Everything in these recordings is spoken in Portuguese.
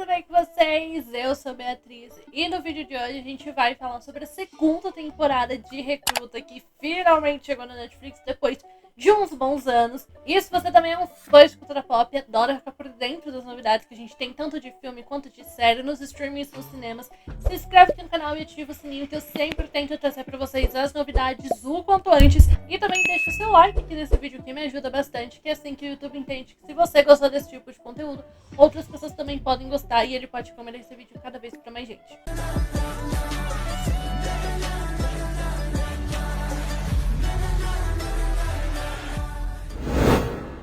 tudo bem com vocês? Eu sou Beatriz e no vídeo de hoje a gente vai falar sobre a segunda temporada de Recruta que finalmente chegou na Netflix depois de uns bons anos. E se você também é um fã de cultura pop e adora ficar por dentro das novidades que a gente tem tanto de filme quanto de série nos streamings, nos cinemas, se inscreve aqui no canal e ativa o sininho que eu sempre tento trazer pra vocês as novidades o quanto antes. E também deixa o seu like aqui nesse vídeo que me ajuda bastante, que é assim que o YouTube entende que se você gostou desse tipo de conteúdo, outras pessoas também podem gostar e ele pode recomendar esse vídeo cada vez pra mais gente.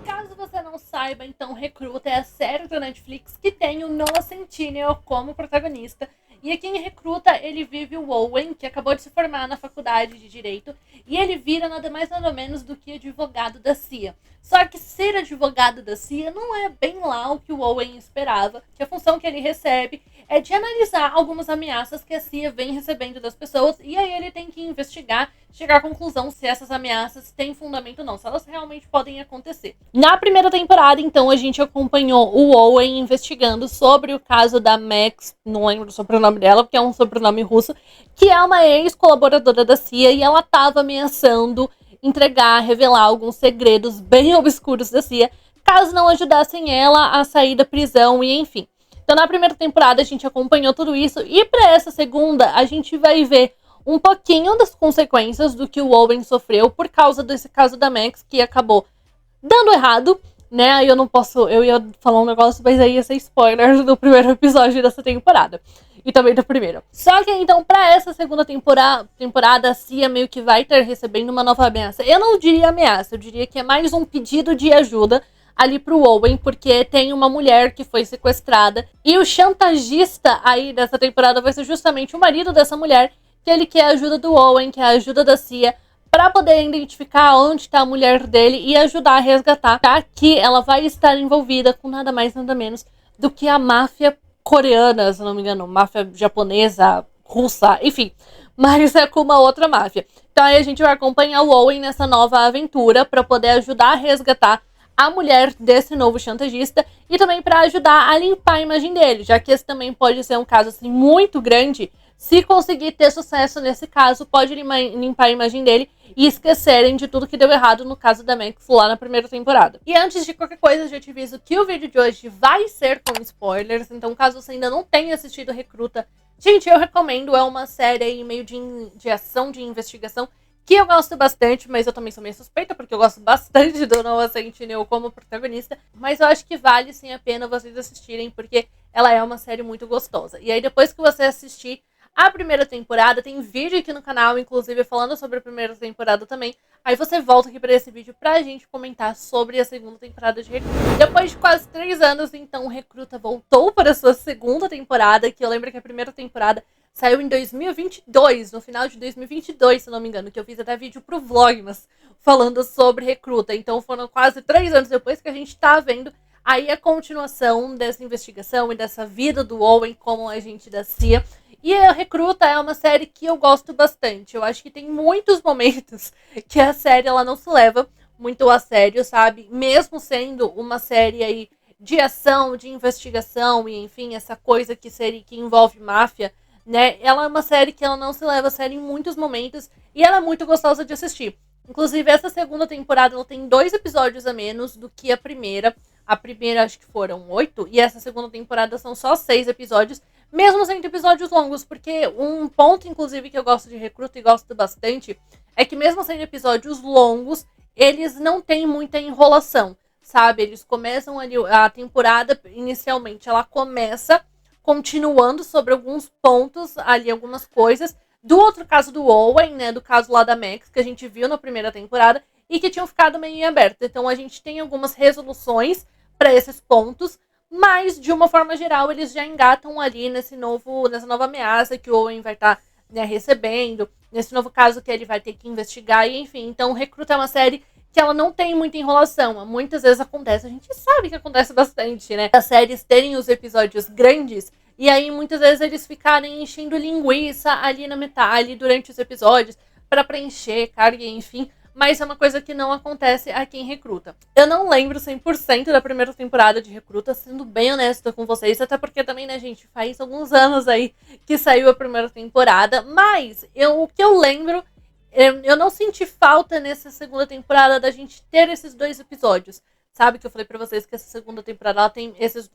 Caso você não saiba, então Recruta é a série da Netflix que tem o Noah Centineo como protagonista. E aqui em Recruta ele vive o Owen, que acabou de se formar na faculdade de Direito, e ele vira nada mais nada menos do que advogado da CIA. Só que ser advogado da CIA não é bem lá o que o Owen esperava, que a função que ele recebe é de analisar algumas ameaças que a CIA vem recebendo das pessoas, e aí ele tem que investigar, chegar à conclusão se essas ameaças têm fundamento ou não, se elas realmente podem acontecer. Na primeira temporada, então, a gente acompanhou o Owen investigando sobre o caso da Max, não lembro o sobrenome dela, porque é um sobrenome russo, que é uma ex-colaboradora da CIA e ela estava ameaçando entregar, revelar alguns segredos bem obscuros da CIA, caso não ajudassem ela a sair da prisão e enfim. Então na primeira temporada a gente acompanhou tudo isso e para essa segunda a gente vai ver um pouquinho das consequências do que o Owen sofreu por causa desse caso da Max que acabou dando errado, né? Aí eu ia falar um negócio, mas aí ia ser spoiler do primeiro episódio dessa temporada. E também do primeiro. Só que então, pra essa segunda temporada, a CIA meio que vai estar recebendo uma nova ameaça. Eu não diria ameaça, eu diria que é mais um pedido de ajuda ali pro Owen, porque tem uma mulher que foi sequestrada. E o chantagista aí dessa temporada vai ser justamente o marido dessa mulher, que ele quer a ajuda do Owen, que é a ajuda da CIA, para poder identificar onde está a mulher dele e ajudar a resgatar, já que ela vai estar envolvida com nada mais nada menos do que a máfia coreana, se não me engano, máfia japonesa, russa, enfim, mas é com uma outra máfia. Então aí a gente vai acompanhar o Owen nessa nova aventura para poder ajudar a resgatar a mulher desse novo chantagista e também para ajudar a limpar a imagem dele, já que esse também pode ser um caso assim muito grande. Se conseguir ter sucesso nesse caso, pode limpar a imagem dele e esquecerem de tudo que deu errado no caso da Max lá na primeira temporada. E antes de qualquer coisa, eu já te aviso que o vídeo de hoje vai ser com spoilers, então caso você ainda não tenha assistido Recruta, gente, eu recomendo, é uma série aí meio de ação, de investigação, que eu gosto bastante, mas eu também sou meio suspeita, porque eu gosto bastante do Noah Centineo como protagonista, mas eu acho que vale sim a pena vocês assistirem, porque ela é uma série muito gostosa. E aí depois que você assistir a primeira temporada, tem vídeo aqui no canal, inclusive falando sobre a primeira temporada também. Aí você volta aqui para esse vídeo pra gente comentar sobre a segunda temporada de Recruta. Depois de quase 3 anos, então, Recruta voltou para a sua segunda temporada, que eu lembro que a primeira temporada saiu em 2022, no final de 2022, se não me engano, que eu fiz até vídeo pro Vlogmas falando sobre Recruta. Então foram quase 3 anos depois que a gente tá vendo aí a continuação dessa investigação e dessa vida do Owen como agente da CIA. E a Recruta é uma série que eu gosto bastante. Eu acho que tem muitos momentos que a série ela não se leva muito a sério, sabe? Mesmo sendo uma série aí de ação, de investigação e enfim, essa coisa que envolve máfia, né? Ela é uma série que ela não se leva a sério em muitos momentos e ela é muito gostosa de assistir. Inclusive, essa segunda temporada ela tem 2 episódios a menos do que a primeira. A primeira acho que foram 8 e essa segunda temporada são só 6 episódios. Mesmo sendo episódios longos, porque um ponto, inclusive, que eu gosto de Recruta e gosto bastante, é que mesmo sendo episódios longos, eles não têm muita enrolação, sabe? Eles começam ali, a temporada, inicialmente, ela começa continuando sobre alguns pontos ali, algumas coisas, do outro caso do Owen, né, do caso lá da Max, que a gente viu na primeira temporada, e que tinham ficado meio em aberto. Então a gente tem algumas resoluções para esses pontos, mas, de uma forma geral, eles já engatam ali nessa nova ameaça que o Owen vai estar recebendo, nesse novo caso que ele vai ter que investigar, e enfim. Então, Recruta é uma série que ela não tem muita enrolação. Muitas vezes acontece, a gente sabe que acontece bastante, né? As séries terem os episódios grandes, e aí muitas vezes eles ficarem enchendo linguiça ali na metade, durante os episódios, para preencher carga, enfim. mas é uma coisa que não acontece aqui em Recruta. Eu não lembro 100% da primeira temporada de Recruta, sendo bem honesta com vocês, até porque também, né, gente, faz alguns anos aí que saiu a primeira temporada, mas o que eu lembro, eu não senti falta nessa segunda temporada da gente ter esses 2 episódios. Sabe que eu falei pra vocês que essa segunda temporada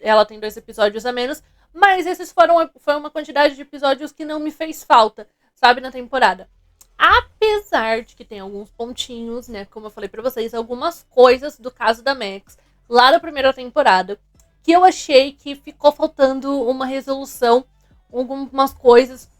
ela tem 2 episódios a menos, mas esses foi uma quantidade de episódios que não me fez falta, sabe, na temporada. Apesar de que tem alguns pontinhos, né, como eu falei pra vocês, algumas coisas do caso da Max, lá da primeira temporada, que eu achei que ficou faltando uma resolução, algumas coisas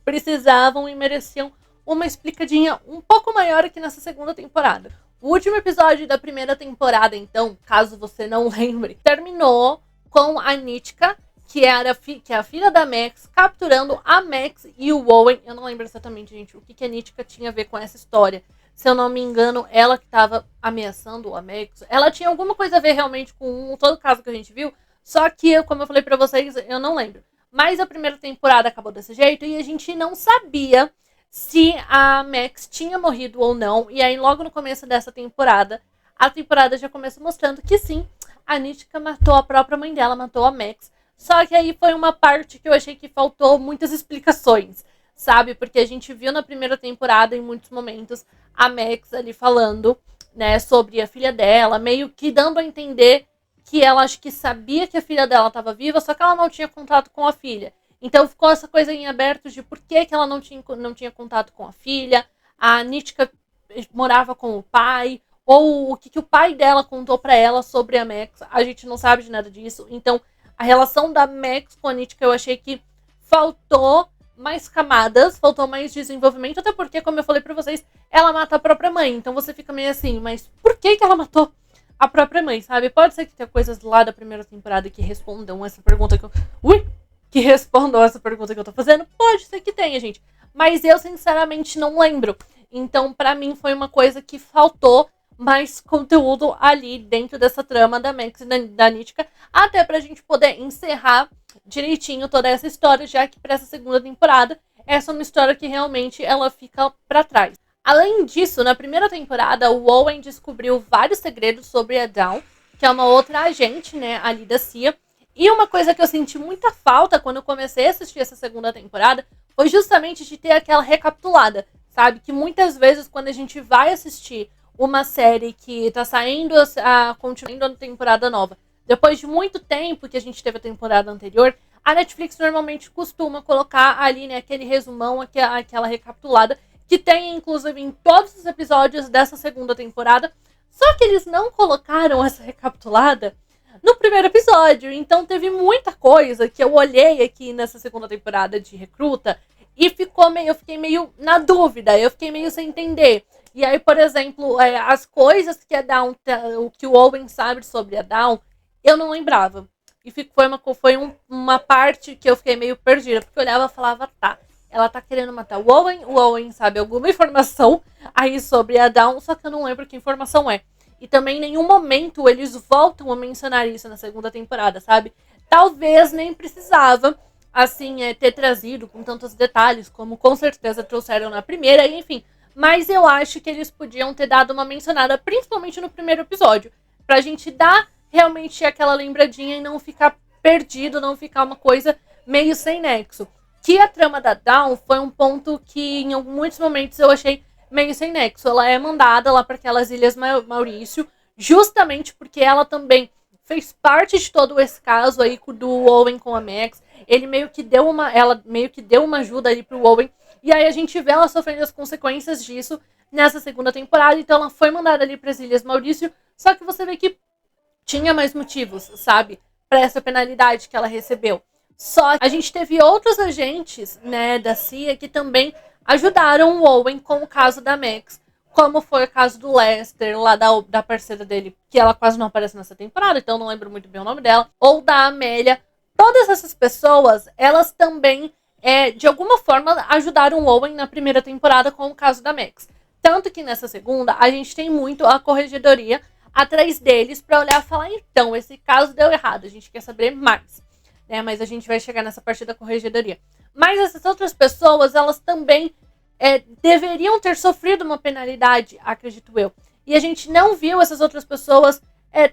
precisavam e mereciam uma explicadinha um pouco maior aqui nessa segunda temporada. O último episódio da primeira temporada, então, caso você não lembre, terminou com a Nitka, que é a filha da Max, capturando a Max e o Owen. Eu não lembro exatamente, gente, o que a Nitka tinha a ver com essa história. Se eu não me engano, ela que estava ameaçando a Max. Ela tinha alguma coisa a ver realmente com todo o caso que a gente viu. Só que, como eu falei pra vocês, eu não lembro. Mas a primeira temporada acabou desse jeito e a gente não sabia se a Max tinha morrido ou não. E aí, logo no começo dessa temporada, a temporada já começa mostrando que sim, a Nitka matou a própria mãe dela, matou a Max. Só que aí foi uma parte que eu achei que faltou muitas explicações, sabe? Porque a gente viu na primeira temporada, em muitos momentos, a Max ali falando, né, sobre a filha dela, meio que dando a entender que ela acho que sabia que a filha dela estava viva, só que ela não tinha contato com a filha. Então ficou essa coisa em aberto de por que ela não tinha contato com a filha, a Nitka morava com o pai, ou o que o pai dela contou pra ela sobre a Max. A gente não sabe de nada disso, então a relação da Max com a Nitka eu achei que faltou mais camadas, faltou mais desenvolvimento, até porque, como eu falei pra vocês, ela mata a própria mãe. Então você fica meio assim, mas por que ela matou a própria mãe, sabe? Pode ser que tenha coisas lá da primeira temporada que respondam essa pergunta que eu... que respondam essa pergunta que eu tô fazendo. Pode ser que tenha, gente. Mas eu, sinceramente, não lembro. Então, pra mim, foi uma coisa que faltou mais conteúdo ali dentro dessa trama da Max e da Nitka, até pra gente poder encerrar direitinho toda essa história, já que pra essa segunda temporada, essa é uma história que realmente ela fica pra trás. Além disso, na primeira temporada, o Owen descobriu vários segredos sobre a Dawn, que é uma outra agente, né, ali da CIA. E uma coisa que eu senti muita falta quando eu comecei a assistir essa segunda temporada foi justamente de ter aquela recapitulada, sabe? Que muitas vezes quando a gente vai assistir uma série que tá saindo, continuando a temporada nova, depois de muito tempo que a gente teve a temporada anterior, a Netflix normalmente costuma colocar ali, né, aquele resumão, aquela recapitulada, que tem inclusive em todos os episódios dessa segunda temporada, só que eles não colocaram essa recapitulada no primeiro episódio. Então teve muita coisa que eu olhei aqui nessa segunda temporada de Recruta e eu fiquei meio na dúvida, eu fiquei meio sem entender. E aí, por exemplo, as coisas que a Dawn, o que o Owen sabe sobre a Dawn, eu não lembrava. E foi uma parte que eu fiquei meio perdida, porque eu olhava e falava, tá, ela tá querendo matar o Owen sabe alguma informação aí sobre a Dawn, só que eu não lembro que informação é. E também em nenhum momento eles voltam a mencionar isso na segunda temporada, sabe? Talvez nem precisava, assim, ter trazido com tantos detalhes, como com certeza trouxeram na primeira, enfim. Mas eu acho que eles podiam ter dado uma mencionada, principalmente no primeiro episódio, pra gente dar realmente aquela lembradinha e não ficar perdido, não ficar uma coisa meio sem nexo. Que a trama da Dawn foi um ponto que em muitos momentos eu achei meio sem nexo. Ela é mandada lá para aquelas Ilhas Maurício, justamente porque ela também fez parte de todo esse caso aí do Owen com a Max. Ela meio que deu uma ajuda ali pro Owen. E aí a gente vê ela sofrendo as consequências disso nessa segunda temporada. Então ela foi mandada ali para as Ilhas Maurício. Só que você vê que tinha mais motivos, sabe? Para essa penalidade que ela recebeu. Só que a gente teve outros agentes, né, da CIA que também ajudaram o Owen com o caso da Max. Como foi o caso do Lester, lá da parceira dele, que ela quase não aparece nessa temporada, então não lembro muito bem o nome dela. Ou da Amélia. Todas essas pessoas, elas também, de alguma forma, ajudaram o Owen na primeira temporada com o caso da Max. Tanto que nessa segunda, a gente tem muito a corregedoria atrás deles pra olhar e falar, então, esse caso deu errado, a gente quer saber mais. Mas a gente vai chegar nessa parte da corregedoria. Mas essas outras pessoas, elas também deveriam ter sofrido uma penalidade, acredito eu. E a gente não viu essas outras pessoas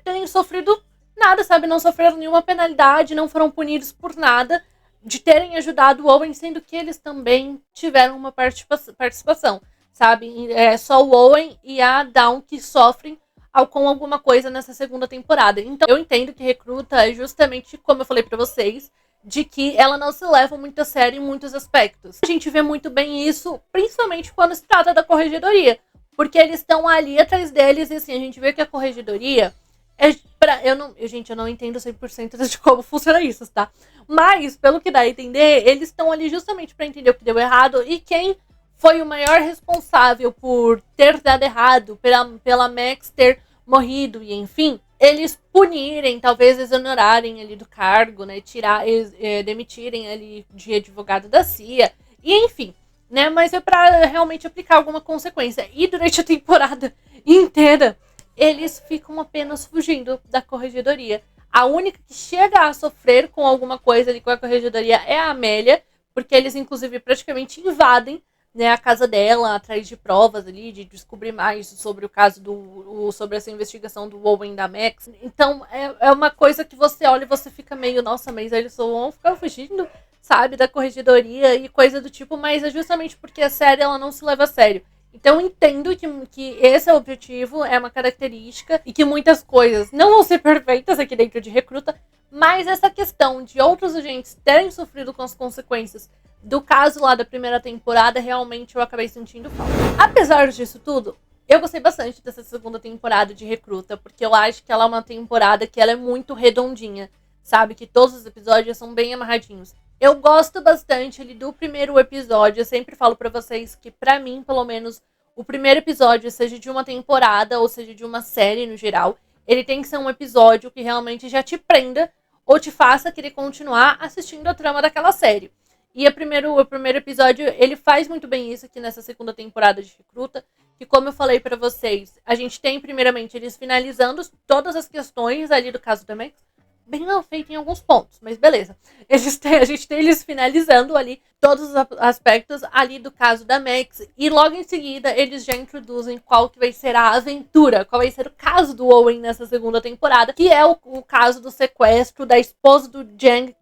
terem sofrido nada, sabe? Não sofreram nenhuma penalidade, não foram punidos por nada de terem ajudado o Owen, sendo que eles também tiveram uma participação, sabe? É só o Owen e a Dawn que sofrem com alguma coisa nessa segunda temporada. Então eu entendo que Recruta é justamente, como eu falei pra vocês, de que ela não se leva muito a sério em muitos aspectos. A gente vê muito bem isso, principalmente quando se trata da corregedoria, porque eles estão ali atrás deles e assim, a gente vê que a corregedoria eu não entendo 100% de como funciona isso, tá? Mas, pelo que dá a entender, eles estão ali justamente pra entender o que deu errado e quem foi o maior responsável por ter dado errado, pela Max ter morrido e enfim, eles punirem, talvez exonerarem ali do cargo, né, demitirem ali de advogado da CIA, e enfim, né, mas é pra realmente aplicar alguma consequência. E durante a temporada inteira, eles ficam apenas fugindo da corregedoria. A única que chega a sofrer com alguma coisa ali com a corregedoria é a Amélia, porque eles inclusive praticamente invadem, né, a casa dela, atrás de provas ali, de descobrir mais sobre o caso sobre essa investigação do Owen da Max. Então, é uma coisa que você olha e você fica meio, nossa, mas eles só vão ficar fugindo, sabe, da corregedoria e coisa do tipo, mas é justamente porque a série, ela não se leva a sério. Então, eu entendo que esse é o objetivo, é uma característica, e que muitas coisas não vão ser perfeitas aqui dentro de Recruta, mas essa questão de outros agentes terem sofrido com as consequências do caso lá da primeira temporada, realmente eu acabei sentindo falta. Apesar disso tudo, eu gostei bastante dessa segunda temporada de Recruta, porque eu acho que ela é uma temporada que ela é muito redondinha, sabe? Que todos os episódios são bem amarradinhos. Eu gosto bastante ali do primeiro episódio, eu sempre falo pra vocês que pra mim, pelo menos, o primeiro episódio, seja de uma temporada ou seja de uma série no geral, ele tem que ser um episódio que realmente já te prenda ou te faça querer continuar assistindo a trama daquela série. E o primeiro episódio, ele faz muito bem isso aqui nessa segunda temporada de Recruta, que como eu falei pra vocês, a gente tem primeiramente eles finalizando todas as questões ali do caso da Max, bem mal feito em alguns pontos, mas beleza. A gente tem eles finalizando ali todos os aspectos ali do caso da Max, e logo em seguida eles já introduzem qual que vai ser a aventura, qual vai ser o caso do Owen nessa segunda temporada, que é o caso do sequestro da esposa do Jang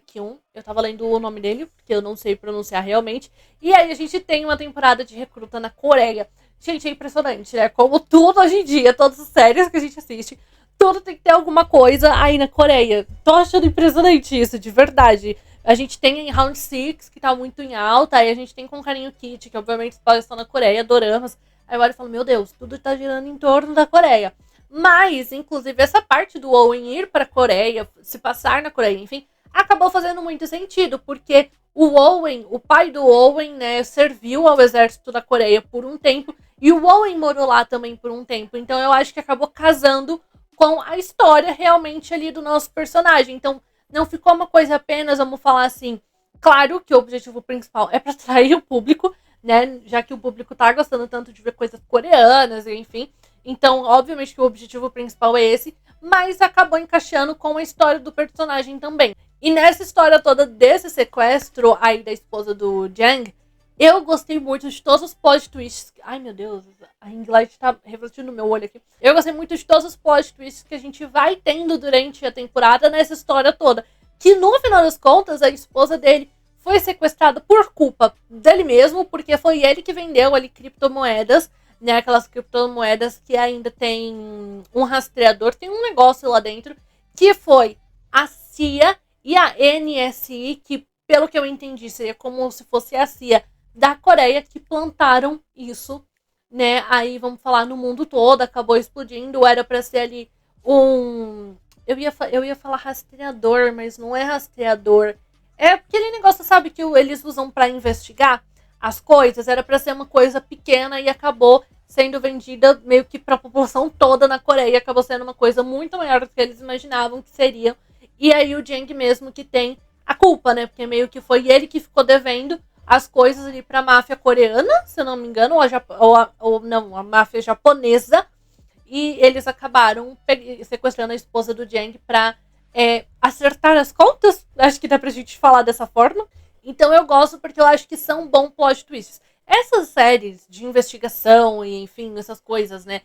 Kyun. Eu tava lendo o nome dele, porque eu não sei pronunciar realmente. E aí a gente tem uma temporada de Recruta na Coreia. Gente, é impressionante, né? Como tudo hoje em dia, todas as séries que a gente assiste, tudo tem que ter alguma coisa aí na Coreia. Tô achando impressionante isso, de verdade. A gente tem em Round 6, que tá muito em alta. Aí a gente tem com Carinho Kit, que obviamente estão na Coreia, doramas. Aí eu olho e falo, meu Deus, tudo tá girando em torno da Coreia. Mas, inclusive, essa parte do Owen ir pra Coreia, se passar na Coreia, enfim, acabou fazendo muito sentido, porque o Owen, o pai do Owen, né, serviu ao exército da Coreia por um tempo, e o Owen morou lá também por um tempo. Então eu acho que acabou casando com a história realmente ali do nosso personagem. Então não ficou uma coisa apenas, vamos falar assim, claro que o objetivo principal é para atrair o público, né, já que o público tá gostando tanto de ver coisas coreanas, enfim. Então, obviamente que o objetivo principal é esse, mas acabou encaixando com a história do personagem também. E nessa história toda desse sequestro aí da esposa do Jang, eu gostei muito de todos os plot twists. Ai, meu Deus, a ring light tá refletindo no meu olho aqui. Eu gostei muito de todos os plot twists que a gente vai tendo durante a temporada nessa história toda. Que no final das contas, a esposa dele foi sequestrada por culpa dele mesmo, porque foi ele que vendeu ali criptomoedas, né, aquelas criptomoedas que ainda tem um rastreador, tem um negócio lá dentro, que foi a CIA e a NSI, que pelo que eu entendi, seria como se fosse a CIA da Coreia, que plantaram isso, né, aí vamos falar no mundo todo, acabou explodindo, era pra ser ali um... Eu ia falar rastreador, mas não é rastreador, é aquele negócio, sabe, que eles usam pra investigar as coisas, era pra ser uma coisa pequena e acabou sendo vendida meio que pra população toda na Coreia, acabou sendo uma coisa muito maior do que eles imaginavam que seria. E aí o Jang mesmo que tem a culpa, né, porque meio que foi ele que ficou devendo as coisas ali pra máfia coreana, se eu não me engano, ou não, a máfia japonesa, e eles acabaram sequestrando a esposa do Jang pra acertar as contas, acho que dá pra gente falar dessa forma. Então eu gosto porque eu acho que são bons plot twists. Essas séries de investigação e, enfim, essas coisas, né?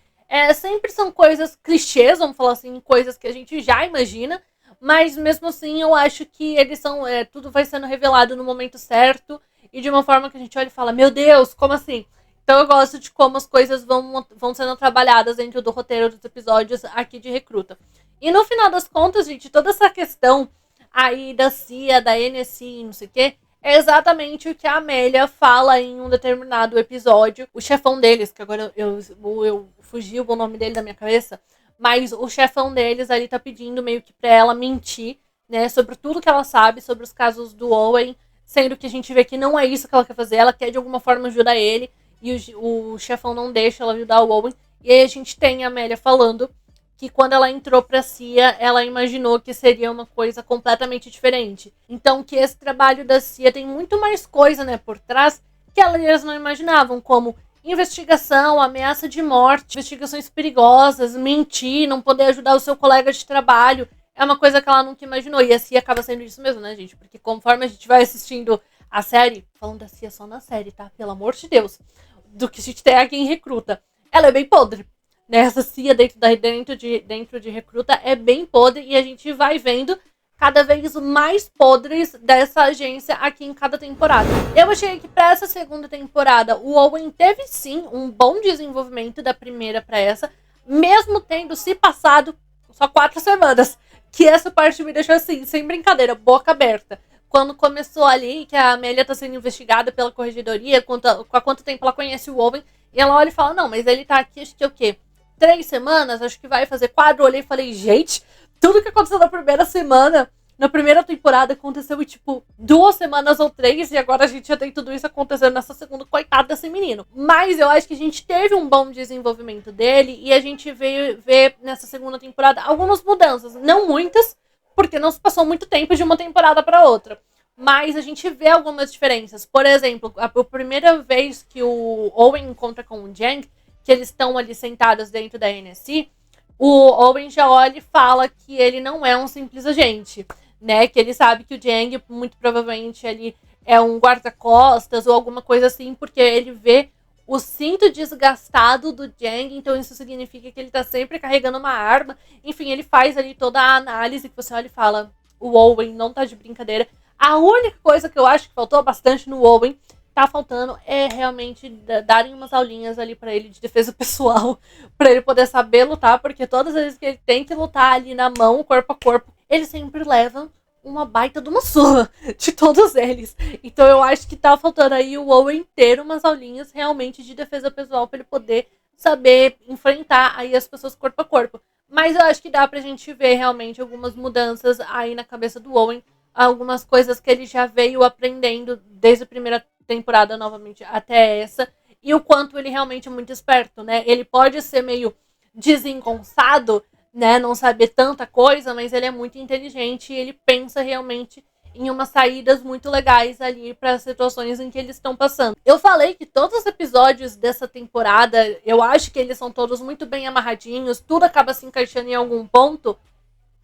Sempre são coisas clichês, vamos falar assim, coisas que a gente já imagina, mas mesmo assim eu acho que eles são. Tudo vai sendo revelado no momento certo e de uma forma que a gente olha e fala, meu Deus, como assim? Então eu gosto de como as coisas vão sendo trabalhadas dentro do roteiro dos episódios aqui de Recruta. E no final das contas, gente, toda essa questão aí da CIA, da NSI, não sei o quê, é exatamente o que a Amélia fala em um determinado episódio. O chefão deles, que agora eu fugiu o nome dele da minha cabeça, mas o chefão deles ali tá pedindo meio que pra ela mentir, né, sobre tudo que ela sabe sobre os casos do Owen, sendo que a gente vê que não é isso que ela quer fazer, ela quer de alguma forma ajudar ele, e o chefão não deixa ela ajudar o Owen. E aí a gente tem a Amélia falando que quando ela entrou pra CIA, ela imaginou que seria uma coisa completamente diferente. Então que esse trabalho da CIA tem muito mais coisa, né, por trás, que elas não imaginavam, como investigação, ameaça de morte, investigações perigosas, mentir, não poder ajudar o seu colega de trabalho. É uma coisa que ela nunca imaginou. E a CIA acaba sendo isso mesmo, né, gente? Porque conforme a gente vai assistindo a série, falando da CIA só na série, tá? Pelo amor de Deus. Do que a gente tem aqui em Recruta. Ela é bem podre. Essa CIA dentro de Recruta é bem podre e a gente vai vendo cada vez mais podres dessa agência aqui em cada temporada. Eu achei que para essa segunda temporada o Owen teve sim um bom desenvolvimento da primeira para essa, mesmo tendo se passado só 4 semanas. Que essa parte me deixou assim, sem brincadeira, boca aberta. Quando começou ali, que a Amélia tá sendo investigada pela corregedoria, há quanto tempo ela conhece o Owen, e ela olha e fala, não, mas ele tá aqui, acho que é o quê? 3 semanas, acho que vai fazer 4. Eu olhei e falei, gente, tudo que aconteceu na primeira semana, na primeira temporada, aconteceu em, tipo, 2 semanas ou 3, e agora a gente já tem tudo isso acontecendo nessa segunda, coitado desse menino. Mas eu acho que a gente teve um bom desenvolvimento dele, e a gente veio ver nessa segunda temporada algumas mudanças, não muitas, porque não se passou muito tempo de uma temporada para outra. Mas a gente vê algumas diferenças. Por exemplo, a primeira vez que o Owen encontra com o Jang, que eles estão ali sentados dentro da NSI, o Owen já olha e fala que ele não é um simples agente, né? Que ele sabe que o Jang, muito provavelmente, ele é um guarda-costas ou alguma coisa assim, porque ele vê o cinto desgastado do Jang, então isso significa que ele tá sempre carregando uma arma. Enfim, ele faz ali toda a análise que você olha e fala, o Owen não tá de brincadeira. A única coisa que eu acho que faltou bastante no Owen, tá faltando, é realmente darem umas aulinhas ali pra ele de defesa pessoal, pra ele poder saber lutar, porque todas as vezes que ele tem que lutar ali na mão, corpo a corpo, ele sempre leva uma baita de uma surra de todos eles. Então eu acho que tá faltando aí o Owen ter umas aulinhas realmente de defesa pessoal pra ele poder saber enfrentar aí as pessoas corpo a corpo. Mas eu acho que dá pra gente ver realmente algumas mudanças aí na cabeça do Owen, algumas coisas que ele já veio aprendendo desde a primeira temporada novamente até essa, e o quanto ele realmente é muito esperto, né? Ele pode ser meio desengonçado, né? Não saber tanta coisa, mas ele é muito inteligente e ele pensa realmente em umas saídas muito legais ali para as situações em que eles estão passando. Eu falei que todos os episódios dessa temporada, eu acho que eles são todos muito bem amarradinhos, tudo acaba se encaixando em algum ponto.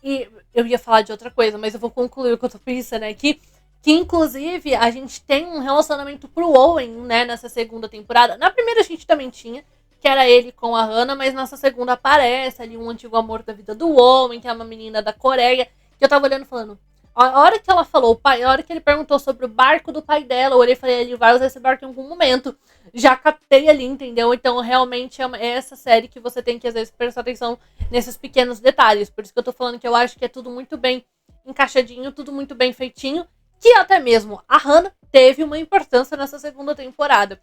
E eu ia falar de outra coisa, mas eu vou concluir o que eu tô pensando aqui. Que, inclusive, a gente tem um relacionamento pro Owen, né, nessa segunda temporada. Na primeira a gente também tinha, que era ele com a Hannah, mas nessa segunda aparece ali um antigo amor da vida do Owen, que é uma menina da Coreia, que eu tava olhando e falando... A hora que ela falou, a hora que ele perguntou sobre o barco do pai dela, eu olhei e falei, ele vai usar esse barco em algum momento. Já captei ali, entendeu? Então, realmente, é essa série que você tem que, às vezes, prestar atenção nesses pequenos detalhes. Por isso que eu tô falando que eu acho que é tudo muito bem encaixadinho, tudo muito bem feitinho. Que até mesmo a Hannah teve uma importância nessa segunda temporada.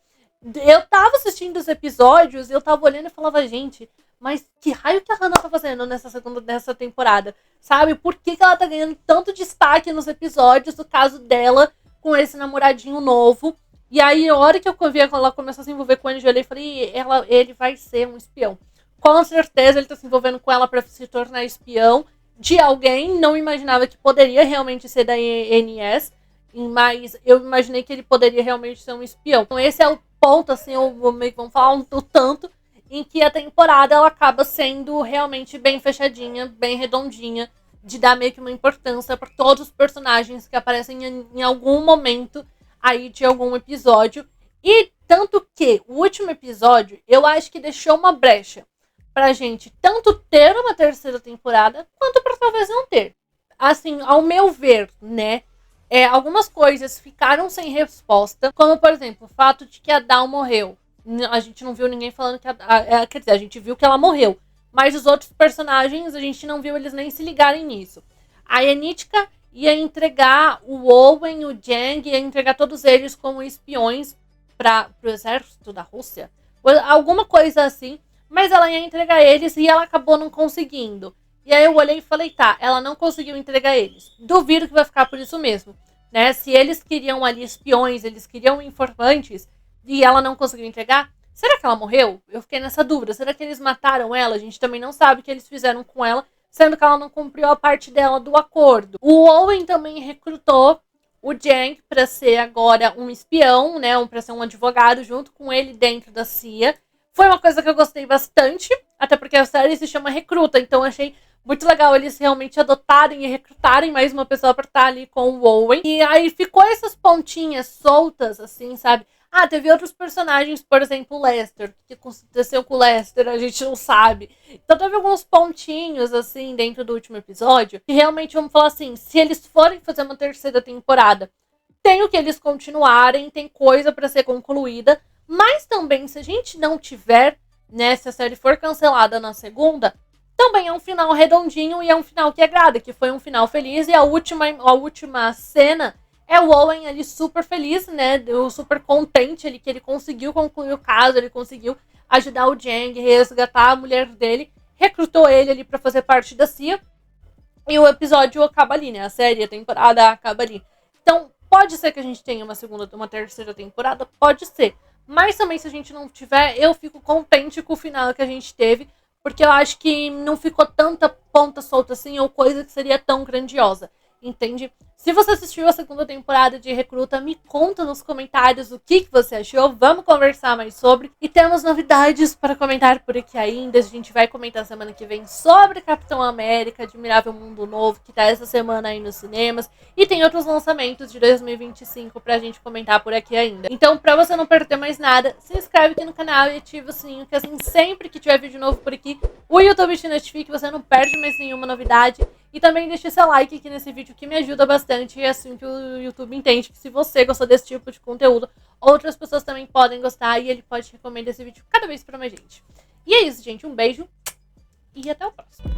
Eu tava assistindo os episódios e eu tava olhando e falava, gente, mas que raio que a Hannah tá fazendo nessa temporada? Sabe? Por que ela tá ganhando tanto destaque nos episódios do caso dela com esse namoradinho novo? E aí, a hora que eu vi ela começar a se envolver com ele, eu olhei e falei, ele vai ser um espião. Com certeza ele tá se envolvendo com ela pra se tornar espião de alguém. Não imaginava que poderia realmente ser da NS, mas eu imaginei que ele poderia realmente ser um espião. Então esse é o ponto, assim, vamos falar o tanto em que a temporada ela acaba sendo realmente bem fechadinha, bem redondinha, de dar meio que uma importância para todos os personagens que aparecem em algum momento aí de algum episódio. E tanto que o último episódio, eu acho que deixou uma brecha pra gente tanto ter uma terceira temporada, quanto pra talvez não ter. Assim, ao meu ver, né, algumas coisas ficaram sem resposta, como, por exemplo, o fato de que a Dawn morreu. A gente não viu ninguém falando que quer dizer, a gente viu que ela morreu, mas os outros personagens, a gente não viu eles nem se ligarem nisso. A Enitka ia entregar o Owen, o Jang, ia entregar todos eles como espiões para o exército da Rússia. Alguma coisa assim, mas ela ia entregar eles e ela acabou não conseguindo. E aí eu olhei e falei, tá, ela não conseguiu entregar eles. Duvido que vai ficar por isso mesmo, né? Se eles queriam ali espiões, eles queriam informantes, e ela não conseguiu entregar, será que ela morreu? Eu fiquei nessa dúvida. Será que eles mataram ela? A gente também não sabe o que eles fizeram com ela, sendo que ela não cumpriu a parte dela do acordo. O Owen também recrutou o Jang para ser agora um espião, né? Para ser um advogado junto com ele dentro da CIA. Foi uma coisa que eu gostei bastante, até porque a série se chama Recruta, então eu achei muito legal eles realmente adotarem e recrutarem mais uma pessoa pra estar ali com o Owen. E aí ficou essas pontinhas soltas, assim, sabe? Ah, teve outros personagens, por exemplo, o Lester. O que aconteceu com o Lester, a gente não sabe. Então teve alguns pontinhos, assim, dentro do último episódio, que realmente, vamos falar assim, se eles forem fazer uma terceira temporada, tem o que eles continuarem, tem coisa pra ser concluída, mas também, se a gente não tiver, né, se a série for cancelada na segunda, também é um final redondinho e é um final que agrada, que foi um final feliz. E a última cena é o Owen ali super feliz, né, super contente ali que ele conseguiu concluir o caso, ele conseguiu ajudar o Jang, resgatar a mulher dele, recrutou ele ali pra fazer parte da CIA. E o episódio acaba ali, né, a série, a temporada acaba ali. Então, pode ser que a gente tenha uma terceira temporada, pode ser. Mas também, se a gente não tiver, eu fico contente com o final que a gente teve, porque eu acho que não ficou tanta ponta solta assim, ou coisa que seria tão grandiosa, entende? Se você assistiu a segunda temporada de Recruta, me conta nos comentários o que você achou, vamos conversar mais sobre. E temos novidades para comentar por aqui ainda, a gente vai comentar semana que vem sobre Capitão América, Admirável Mundo Novo, que tá essa semana aí nos cinemas. E tem outros lançamentos de 2025 pra gente comentar por aqui ainda. Então, pra você não perder mais nada, se inscreve aqui no canal e ativa o sininho, que assim, sempre que tiver vídeo novo por aqui, o YouTube te notifica, você não perde mais nenhuma novidade. E também deixe seu like aqui nesse vídeo, que me ajuda bastante. E é assim que o YouTube entende que se você gostou desse tipo de conteúdo, outras pessoas também podem gostar e ele pode recomendar esse vídeo cada vez pra mais gente. E é isso, gente. Um beijo e até o próximo.